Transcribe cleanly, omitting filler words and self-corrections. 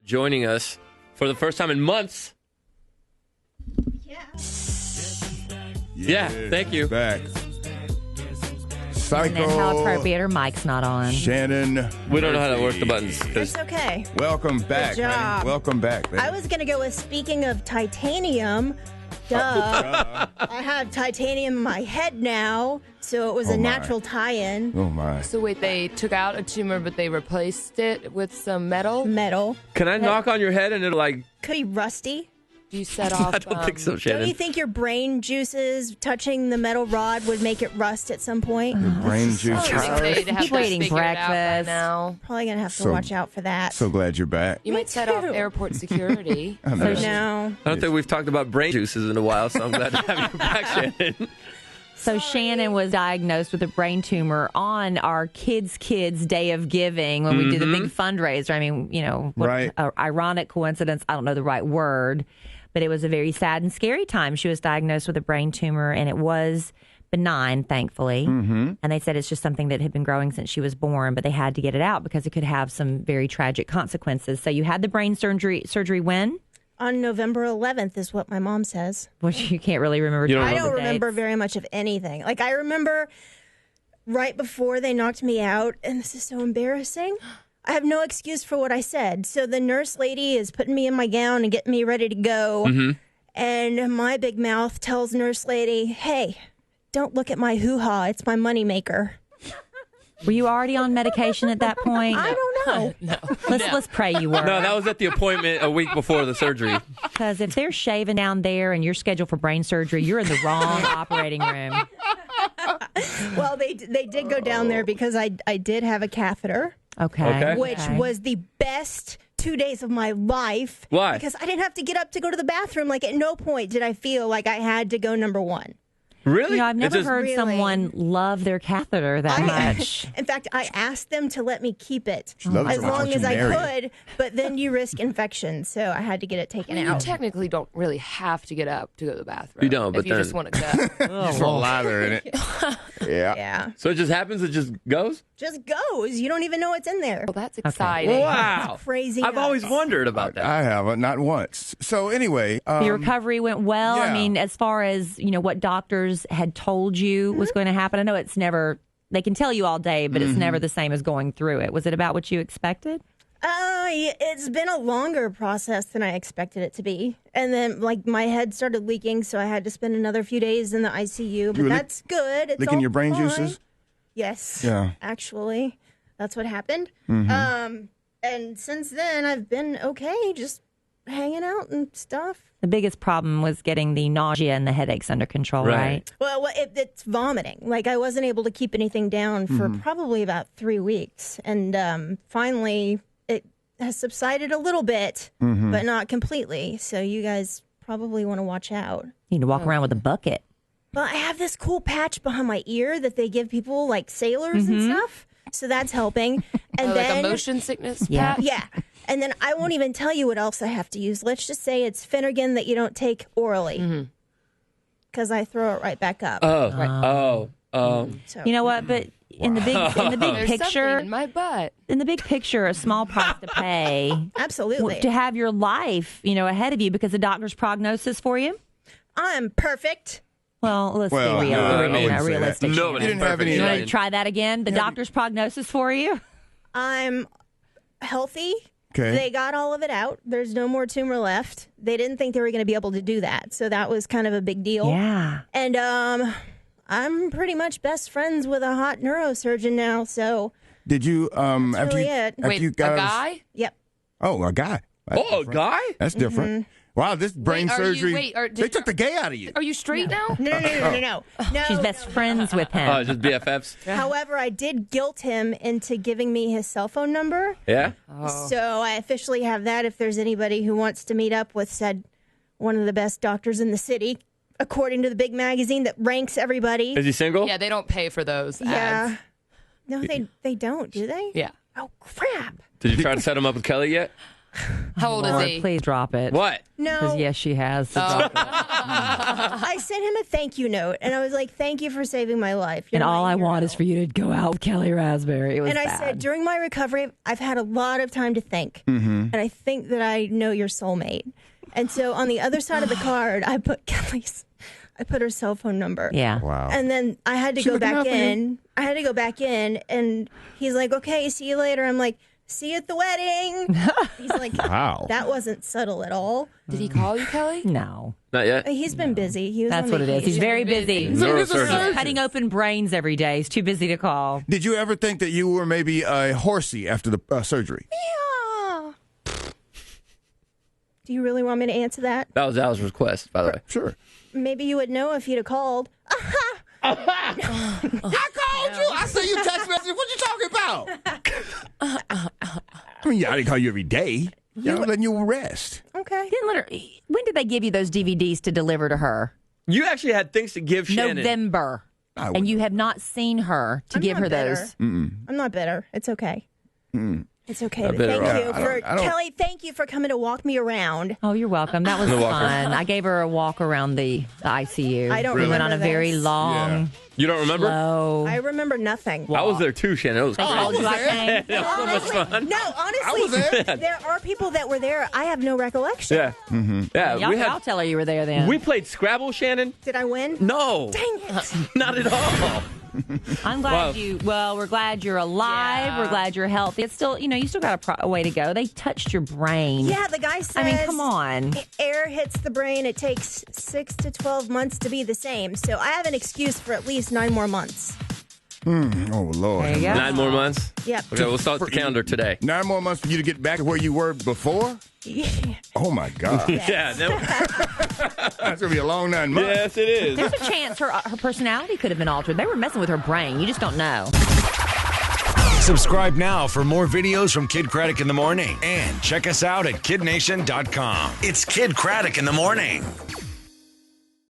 joining us for the first time in months. Yeah, thank you. Back. Psycho. And how appropriate her mic's not on. Shannon. We don't know how to work the buttons. It's okay. Welcome back. Good job. Honey. Welcome back. Baby. I was going to go with, speaking of titanium, duh. I have titanium in my head now, so it was a natural tie-in. Oh, my. So wait, they took out a tumor, but they replaced it with some metal? Metal. Can I knock on your head and it'll like... Could be rusty. Do you set off... I don't think so, Shannon. Don't you think your brain juices touching the metal rod would make it rust at some point? Your brain juice. People eating breakfast. Now. Probably going to have to watch out for that. So glad you're back. You might set off airport security. No. I don't think we've talked about brain juices in a while, so I'm glad to have you back, Shannon. So Shannon was diagnosed with a brain tumor on our Kids Day of Giving when we did the big fundraiser. I mean, you know, what ironic coincidence. I don't know the right word, but it was a very sad and scary time. She was diagnosed with a brain tumor, and it was benign, thankfully. And they said it's just something that had been growing since she was born, but they had to get it out because it could have some very tragic consequences. So you had the brain surgery when? On November 11th is what my mom says. Which you can't really remember. I don't remember very much of anything. Like, I remember right before they knocked me out, and this is so embarrassing. I have no excuse for what I said. So the nurse lady is putting me in my gown and getting me ready to go. And my big mouth tells nurse lady, hey, don't look at my hoo-ha. It's my moneymaker. Were you already on medication at that point? I don't know. Let's pray you were. No, that was at the appointment a week before the surgery. Because if they're shaving down there and you're scheduled for brain surgery, you're in the wrong operating room. Well, they did go down there because I did have a catheter. Okay. Which was the best 2 days of my life. Why? Because I didn't have to get up to go to the bathroom. Like, at no point did I feel like I had to go number one. Really? You know, I've never heard someone love their catheter that much. In fact, I asked them to let me keep it as long as I could, but then you risk infection, so I had to get it taken You out. technically don't really have to get up to go to the bathroom. You don't, but if you then- just want to go. Just a lather in it. Yeah. So it just happens? It just goes? Just goes. You don't even know what's in there. Well, that's exciting. Wow. It's crazy. I've always wondered about that. I haven't, not once. So anyway. The recovery went well. yeah. I mean, as far as, you know, what doctors had told you was going to happen, I know it's never, they can tell you all day, but it's never the same as going through it. Was it about what you expected? It's been a longer process than I expected it to be. And then, like, my head started leaking, so I had to spend another few days in the ICU. But that's good. It's Licking all your brain fine. juices? Yes. Yeah. Actually, that's what happened. And since then, I've been okay, just hanging out and stuff. The biggest problem was getting the nausea and the headaches under control, right? Well, it's vomiting. Like, I wasn't able to keep anything down for probably about 3 weeks. And finally, it has subsided a little bit, but not completely. So you guys probably want to watch out. You need to walk around with a bucket. Well, I have this cool patch behind my ear that they give people, like sailors and stuff. So that's helping. And Like a motion sickness Yeah. patch? Yeah. And then I won't even tell you what else I have to use. Let's just say it's Finnegan that you don't take orally. Because I throw it right back up. Oh. So. You know what? But in the big There's picture, something in my butt. in the big picture, a small price to pay Absolutely. to have your life, you know, ahead of you because the doctor's prognosis for you. I'm perfect. Well, let's Well, be real. no, I wouldn't say that. Realistic. Nobody You didn't have any- You want to try that again? The doctor's prognosis for you? I'm healthy. Okay. They got all of it out. There's no more tumor left. They didn't think they were going to be able to do that. So that was kind of a big deal. Yeah. And I'm pretty much best friends with a hot neurosurgeon now. So, Did you, after really you, it. after Wait, you guys, a guy? yep. Oh, a guy. That's Oh, a different. guy? That's different. Wow, this brain Wait, surgery. They took the gay out of you. Are you straight now? No. She's best friends with him. Oh, just BFFs? However, I did guilt him into giving me his cell phone number. Yeah? So I officially have that if there's anybody who wants to meet up with said one of the best doctors in the city, according to the big magazine that ranks everybody. Is he single? Yeah, they don't pay for those Yeah. ads. No, they don't, do they? Yeah. Oh, crap. Did you try to set him up with Kelly yet? How old is he? Please drop it. What? No. Because yes, she has. So drop it. I sent him a thank you note, and I was like, "Thank you for saving my life." You're And all my I want hero." is for you to go out with Kelly Raspberry. It was And I bad. said, during my recovery, I've had a lot of time to think, and I think that I know your soulmate. And so on the other side of the card, I put her cell phone number. Yeah. Wow. And then I had to She go looking back out for in. I had to go back in, and he's like, "Okay, see you later." I'm like, "See you at the wedding." He's like, Wow. "That wasn't subtle at all." Did he call you, Kelly? No. Not yet. He's been busy. He was That's on what it is. He's vacation. very busy. Neurosurgeon. He's cutting open brains every day. He's too busy to call. Did you ever think that you were maybe horsey after the surgery? Yeah. Do you really want me to answer that? That was Al's request, by the way. Sure. Maybe you would know if you'd have called. I called you. I sent you text message. What you talking about? I mean, I didn't call you every day. I'm letting you rest. Okay. Didn't let her. When did they give you those DVDs to deliver to her? You actually had things to give Shannon. November. I And wouldn't. you have not seen her to I'm give not her bitter. those. I'm not bitter. It's okay. It's okay. Not But bitter thank at all. you for I don't- Kelly. Thank you for coming to walk me around. Oh, you're welcome. That was The walker. fun. I gave her a walk around the ICU. I don't We went on a remember very this. long, You don't remember? slow. I remember nothing. I was there too, Shannon. It was crazy. Oh, I came. That was so much fun. No, honestly, was there. there are people that were there. I have no recollection. Yeah. Yeah. Y'all tell her you were there then. We played Scrabble, Shannon. Did I win? No. Dang it. Not at all. I'm glad Wow. we're glad you're alive. Yeah. We're glad you're healthy. It's still, you still got a way to go. They touched your brain. Yeah, the guy says. I mean, come on. Air hits the brain. It takes 6 to 12 months to be the same. So I have an excuse for at least 9 more months. Oh, Lord. There you go. 9 more months. Yep. Okay, we'll start the calendar today. 9 more months for you to get back to where you were before? Yeah. Oh, my God. Yeah. That's going to be a long 9 months. Yes, it is. There's a chance her personality could have been altered. They were messing with her brain. You just don't know. Subscribe now for more videos from Kid Craddock in the Morning. And check us out at kidnation.com. It's Kid Craddock in the Morning.